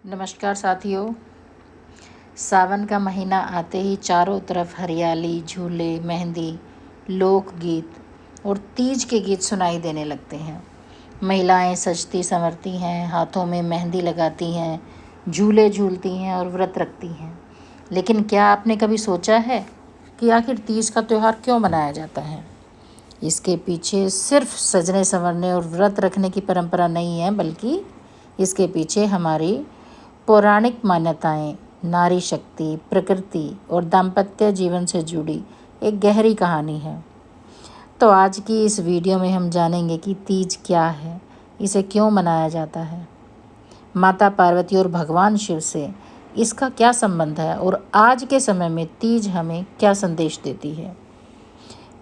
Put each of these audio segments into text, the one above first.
नमस्कार साथियों। सावन का महीना आते ही चारों तरफ हरियाली, झूले, मेहंदी, लोकगीत और तीज के गीत सुनाई देने लगते हैं। महिलाएं सजती संवरती हैं, हाथों में मेहंदी लगाती हैं, झूले झूलती हैं और व्रत रखती हैं। लेकिन क्या आपने कभी सोचा है कि आखिर तीज का त्यौहार क्यों मनाया जाता है? इसके पीछे सिर्फ सजने संवरने और व्रत रखने की परंपरा नहीं है, बल्कि इसके पीछे हमारी पौराणिक मान्यताएं, नारी शक्ति, प्रकृति और दाम्पत्य जीवन से जुड़ी एक गहरी कहानी है। तो आज की इस वीडियो में हम जानेंगे कि तीज क्या है, इसे क्यों मनाया जाता है, माता पार्वती और भगवान शिव से इसका क्या संबंध है और आज के समय में तीज हमें क्या संदेश देती है।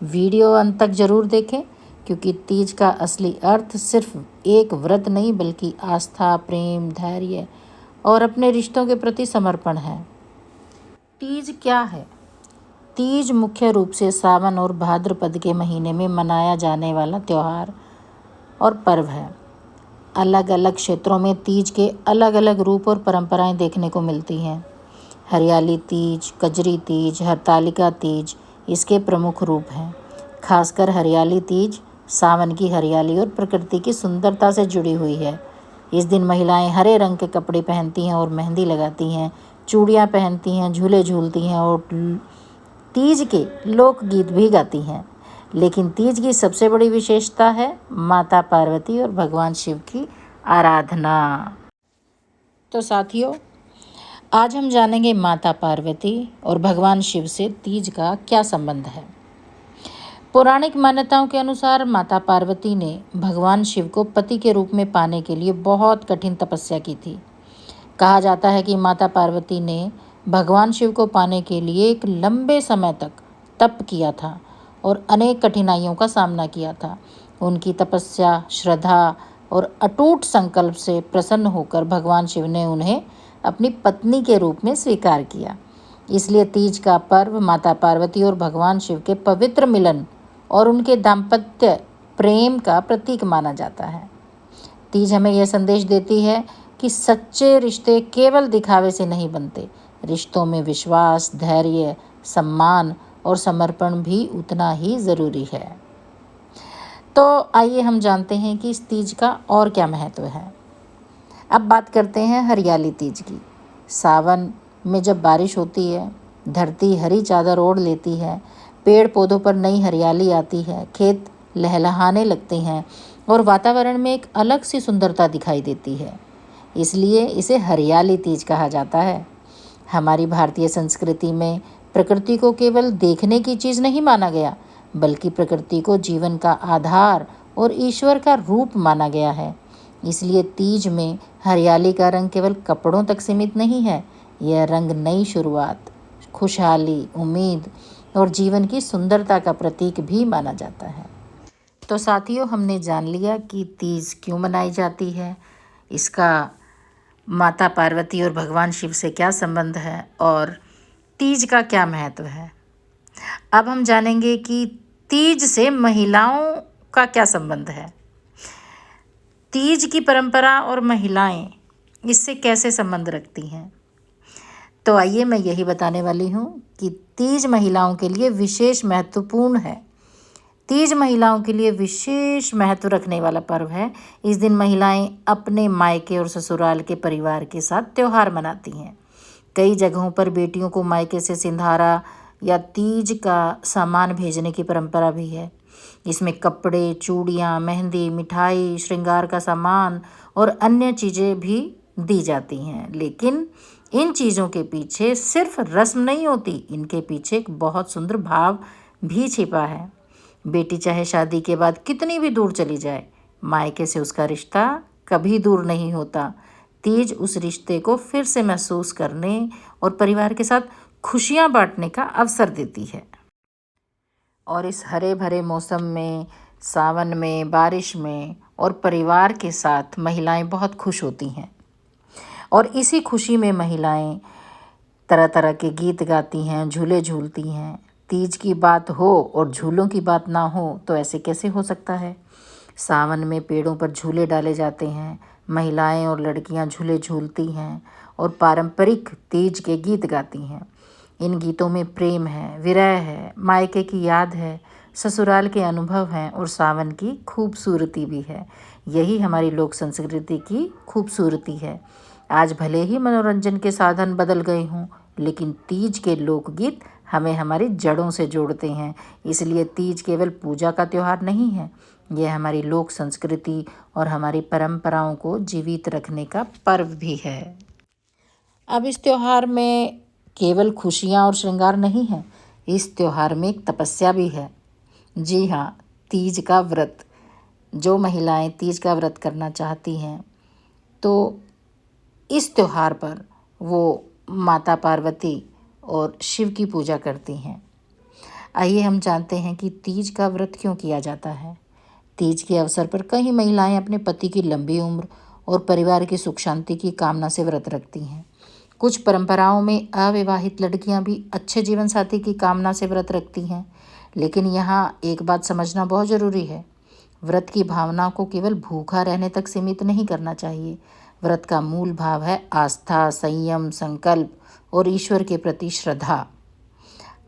वीडियो अंत तक जरूर देखें, क्योंकि तीज का असली अर्थ सिर्फ एक व्रत नहीं, बल्कि आस्था, प्रेम, धैर्य और अपने रिश्तों के प्रति समर्पण है। तीज क्या है? तीज मुख्य रूप से सावन और भाद्रपद के महीने में मनाया जाने वाला त्यौहार और पर्व है। अलग अलग क्षेत्रों में तीज के अलग अलग रूप और परंपराएं देखने को मिलती हैं। हरियाली तीज, कजरी तीज, हरतालिका तीज इसके प्रमुख रूप हैं। खासकर हरियाली तीज सावन की हरियाली और प्रकृति की सुंदरता से जुड़ी हुई है। इस दिन महिलाएं हरे रंग के कपड़े पहनती हैं और मेहंदी लगाती हैं, चूड़ियाँ पहनती हैं, झूले झूलती हैं और तीज के लोकगीत भी गाती हैं। लेकिन तीज की सबसे बड़ी विशेषता है माता पार्वती और भगवान शिव की आराधना। तो साथियों, आज हम जानेंगे माता पार्वती और भगवान शिव से तीज का क्या संबंध है। पौराणिक मान्यताओं के अनुसार माता पार्वती ने भगवान शिव को पति के रूप में पाने के लिए बहुत कठिन तपस्या की थी। कहा जाता है कि माता पार्वती ने भगवान शिव को पाने के लिए एक लंबे समय तक तप किया था और अनेक कठिनाइयों का सामना किया था। उनकी तपस्या, श्रद्धा और अटूट संकल्प से प्रसन्न होकर भगवान शिव ने उन्हें अपनी पत्नी के रूप में स्वीकार किया। इसलिए तीज का पर्व माता पार्वती और भगवान शिव के पवित्र मिलन और उनके दाम्पत्य प्रेम का प्रतीक माना जाता है। तीज हमें यह संदेश देती है कि सच्चे रिश्ते केवल दिखावे से नहीं बनते। रिश्तों में विश्वास, धैर्य, सम्मान और समर्पण भी उतना ही ज़रूरी है। तो आइए हम जानते हैं कि इस तीज का और क्या महत्व है। अब बात करते हैं हरियाली तीज की। सावन में जब बारिश होती है, धरती हरी चादर ओढ़ लेती है, पेड़ पौधों पर नई हरियाली आती है, खेत लहलहाने लगते हैं और वातावरण में एक अलग सी सुंदरता दिखाई देती है। इसलिए इसे हरियाली तीज कहा जाता है। हमारी भारतीय संस्कृति में प्रकृति को केवल देखने की चीज़ नहीं माना गया, बल्कि प्रकृति को जीवन का आधार और ईश्वर का रूप माना गया है। इसलिए तीज में हरियाली का रंग केवल कपड़ों तक सीमित नहीं है। यह रंग नई शुरुआत, खुशहाली, उम्मीद और जीवन की सुंदरता का प्रतीक भी माना जाता है। तो साथियों, हमने जान लिया कि तीज क्यों मनाई जाती है, इसका माता पार्वती और भगवान शिव से क्या संबंध है और तीज का क्या महत्व है। अब हम जानेंगे कि तीज से महिलाओं का क्या संबंध है। तीज की परंपरा और महिलाएं इससे कैसे संबंध रखती हैं। तो आइए मैं यही बताने वाली हूँ कि तीज महिलाओं के लिए विशेष महत्वपूर्ण है। तीज महिलाओं के लिए विशेष महत्व रखने वाला पर्व है। इस दिन महिलाएं अपने मायके और ससुराल के परिवार के साथ त्यौहार मनाती हैं। कई जगहों पर बेटियों को मायके से सिंधारा या तीज का सामान भेजने की परंपरा भी है। इसमें कपड़े, चूड़ियाँ, मेहंदी, मिठाई, श्रृंगार का सामान और अन्य चीज़ें भी दी जाती हैं। लेकिन इन चीज़ों के पीछे सिर्फ रस्म नहीं होती, इनके पीछे एक बहुत सुंदर भाव भी छिपा है। बेटी चाहे शादी के बाद कितनी भी दूर चली जाए, मायके से उसका रिश्ता कभी दूर नहीं होता। तीज उस रिश्ते को फिर से महसूस करने और परिवार के साथ खुशियाँ बांटने का अवसर देती है। और इस हरे भरे मौसम में, सावन में, बारिश में और परिवार के साथ महिलाएं बहुत खुश होती हैं। और इसी खुशी में महिलाएं तरह तरह के गीत गाती हैं, झूले झूलती हैं। तीज की बात हो और झूलों की बात ना हो तो ऐसे कैसे हो सकता है। सावन में पेड़ों पर झूले डाले जाते हैं, महिलाएं और लड़कियां झूले झूलती हैं और पारंपरिक तीज के गीत गाती हैं। इन गीतों में प्रेम है, विरह है, मायके की याद है, ससुराल के अनुभव हैं और सावन की खूबसूरती भी है। यही हमारी लोक संस्कृति की खूबसूरती है। आज भले ही मनोरंजन के साधन बदल गए हों, लेकिन तीज के लोकगीत हमें हमारी जड़ों से जोड़ते हैं। इसलिए तीज केवल पूजा का त्यौहार नहीं है, यह हमारी लोक संस्कृति और हमारी परंपराओं को जीवित रखने का पर्व भी है। अब इस त्यौहार में केवल खुशियाँ और श्रृंगार नहीं है, इस त्यौहार में एक तपस्या भी है। जी हाँ, तीज का व्रत। जो महिलाएं तीज का व्रत करना चाहती हैं तो इस त्यौहार पर वो माता पार्वती और शिव की पूजा करती हैं। आइए हम जानते हैं कि तीज का व्रत क्यों किया जाता है। तीज के अवसर पर कई महिलाएं अपने पति की लंबी उम्र और परिवार की सुख शांति की कामना से व्रत रखती हैं। कुछ परंपराओं में अविवाहित लड़कियां भी अच्छे जीवन साथी की कामना से व्रत रखती हैं। लेकिन यहाँ एक बात समझना बहुत ज़रूरी है, व्रत की भावना को केवल भूखा रहने तक सीमित नहीं करना चाहिए। व्रत का मूल भाव है आस्था, संयम, संकल्प और ईश्वर के प्रति श्रद्धा।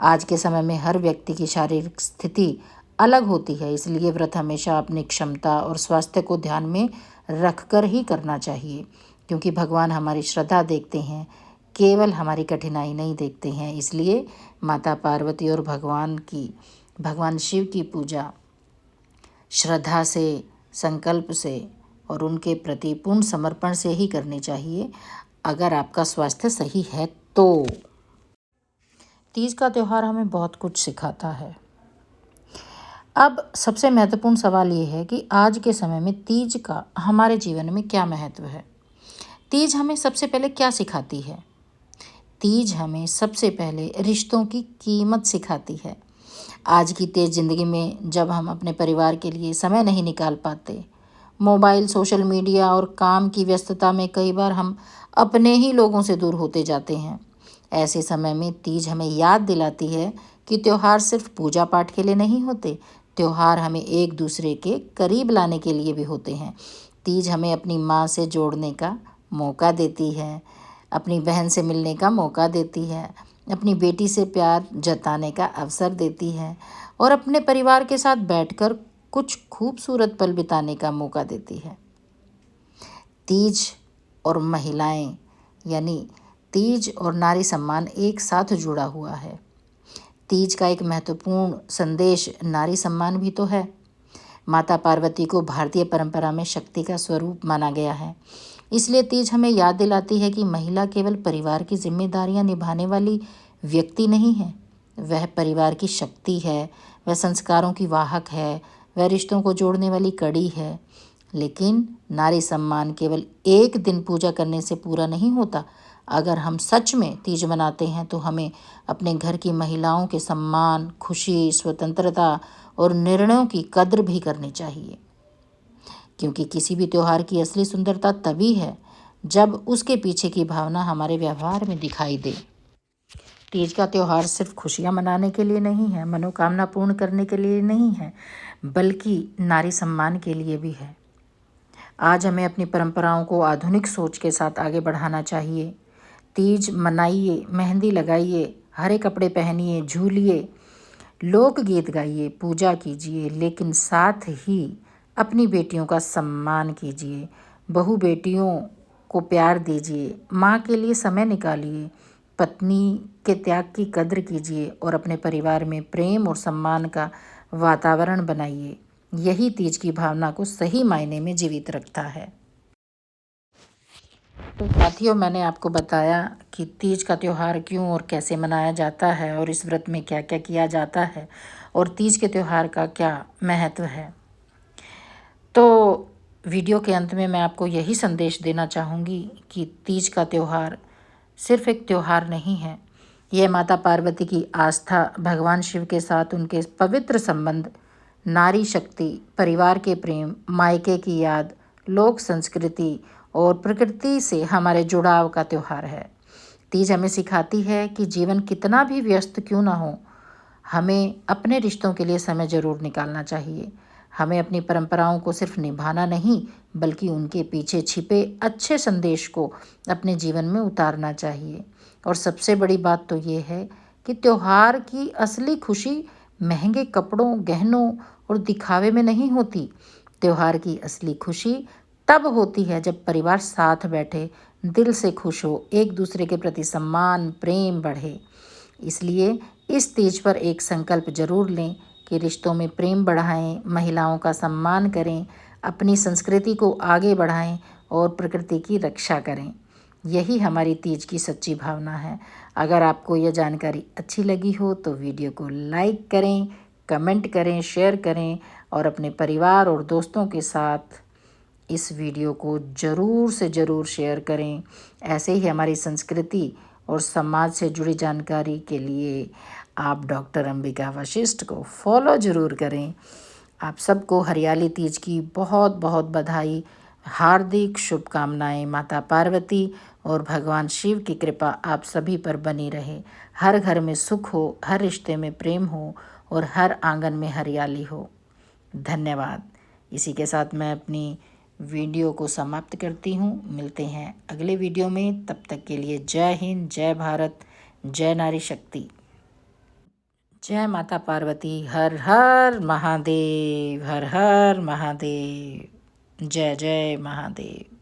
आज के समय में हर व्यक्ति की शारीरिक स्थिति अलग होती है, इसलिए व्रत हमेशा अपनी क्षमता और स्वास्थ्य को ध्यान में रखकर ही करना चाहिए, क्योंकि भगवान हमारी श्रद्धा देखते हैं, केवल हमारी कठिनाई नहीं देखते हैं। इसलिए माता पार्वती और भगवान शिव की पूजा श्रद्धा से, संकल्प से और उनके प्रति पूर्ण समर्पण से ही करनी चाहिए, अगर आपका स्वास्थ्य सही है तो। तीज का त्यौहार हमें बहुत कुछ सिखाता है। अब सबसे महत्वपूर्ण सवाल ये है कि आज के समय में तीज का हमारे जीवन में क्या महत्व है। तीज हमें सबसे पहले क्या सिखाती है? तीज हमें सबसे पहले रिश्तों की कीमत सिखाती है। आज की तेज़ ज़िंदगी में जब हम अपने परिवार के लिए समय नहीं निकाल पाते, मोबाइल, सोशल मीडिया और काम की व्यस्तता में कई बार हम अपने ही लोगों से दूर होते जाते हैं। ऐसे समय में तीज हमें याद दिलाती है कि त्यौहार सिर्फ पूजा पाठ के लिए नहीं होते, त्यौहार हमें एक दूसरे के करीब लाने के लिए भी होते हैं। तीज हमें अपनी माँ से जोड़ने का मौका देती है, अपनी बहन से मिलने का मौका देती है, अपनी बेटी से प्यार जताने का अवसर देती है और अपने परिवार के साथ बैठकर कुछ खूबसूरत पल बिताने का मौका देती है। तीज और महिलाएं यानी तीज और नारी सम्मान एक साथ जुड़ा हुआ है। तीज का एक महत्वपूर्ण संदेश नारी सम्मान भी तो है। माता पार्वती को भारतीय परंपरा में शक्ति का स्वरूप माना गया है, इसलिए तीज हमें याद दिलाती है कि महिला केवल परिवार की जिम्मेदारियां निभाने वाली व्यक्ति नहीं है, वह परिवार की शक्ति है, वह संस्कारों की वाहक है, वह रिश्तों को जोड़ने वाली कड़ी है। लेकिन नारी सम्मान केवल एक दिन पूजा करने से पूरा नहीं होता। अगर हम सच में तीज मनाते हैं तो हमें अपने घर की महिलाओं के सम्मान, खुशी, स्वतंत्रता और निर्णयों की कद्र भी करनी चाहिए, क्योंकि किसी भी त्यौहार की असली सुंदरता तभी है जब उसके पीछे की भावना हमारे व्यवहार में दिखाई दे। तीज का त्यौहार सिर्फ खुशियां मनाने के लिए नहीं है, मनोकामना पूर्ण करने के लिए नहीं है, बल्कि नारी सम्मान के लिए भी है। आज हमें अपनी परंपराओं को आधुनिक सोच के साथ आगे बढ़ाना चाहिए। तीज मनाइए, मेहंदी लगाइए, हरे कपड़े पहनिए, झूलिए, लोकगीत गाइए, पूजा कीजिए, लेकिन साथ ही अपनी बेटियों का सम्मान कीजिए, बहू बेटियों को प्यार दीजिए, माँ के लिए समय निकालिए, पत्नी के त्याग की कद्र कीजिए और अपने परिवार में प्रेम और सम्मान का वातावरण बनाइए। यही तीज की भावना को सही मायने में जीवित रखता है। तो साथियों, मैंने आपको बताया कि तीज का त्यौहार क्यों और कैसे मनाया जाता है और इस व्रत में क्या क्या किया जाता है और तीज के त्यौहार का क्या महत्व है। तो वीडियो के अंत में मैं आपको यही संदेश देना चाहूँगी कि तीज का त्यौहार सिर्फ एक त्यौहार नहीं है, यह माता पार्वती की आस्था, भगवान शिव के साथ उनके पवित्र संबंध, नारी शक्ति, परिवार के प्रेम, मायके की याद, लोक संस्कृति और प्रकृति से हमारे जुड़ाव का त्यौहार है। तीज हमें सिखाती है कि जीवन कितना भी व्यस्त क्यों ना हो, हमें अपने रिश्तों के लिए समय ज़रूर निकालना चाहिए। हमें अपनी परंपराओं को सिर्फ निभाना नहीं, बल्कि उनके पीछे छिपे अच्छे संदेश को अपने जीवन में उतारना चाहिए। और सबसे बड़ी बात तो ये है कि त्योहार की असली खुशी महंगे कपड़ों, गहनों और दिखावे में नहीं होती। त्योहार की असली खुशी तब होती है जब परिवार साथ बैठे, दिल से खुश हो, एक दूसरे के प्रति सम्मान, प्रेम बढ़े। इसलिए इस तीज पर एक संकल्प जरूर लें कि रिश्तों में प्रेम बढ़ाएं, महिलाओं का सम्मान करें, अपनी संस्कृति को आगे बढ़ाएं और प्रकृति की रक्षा करें। यही हमारी तीज की सच्ची भावना है। अगर आपको यह जानकारी अच्छी लगी हो तो वीडियो को लाइक करें, कमेंट करें, शेयर करें और अपने परिवार और दोस्तों के साथ इस वीडियो को ज़रूर से ज़रूर शेयर करें। ऐसे ही हमारी संस्कृति और समाज से जुड़ी जानकारी के लिए आप डॉक्टर अंबिका वशिष्ठ को फॉलो ज़रूर करें। आप सबको हरियाली तीज की बहुत बहुत बधाई, हार्दिक शुभकामनाएं। माता पार्वती और भगवान शिव की कृपा आप सभी पर बनी रहे। हर घर में सुख हो, हर रिश्ते में प्रेम हो और हर आंगन में हरियाली हो। धन्यवाद। इसी के साथ मैं अपनी वीडियो को समाप्त करती हूँ। मिलते हैं अगले वीडियो में। तब तक के लिए जय हिंद, जय भारत, जय नारी शक्ति, जय माता पार्वती। हर हर महादेव, हर हर महादेव, जय जय महादेव।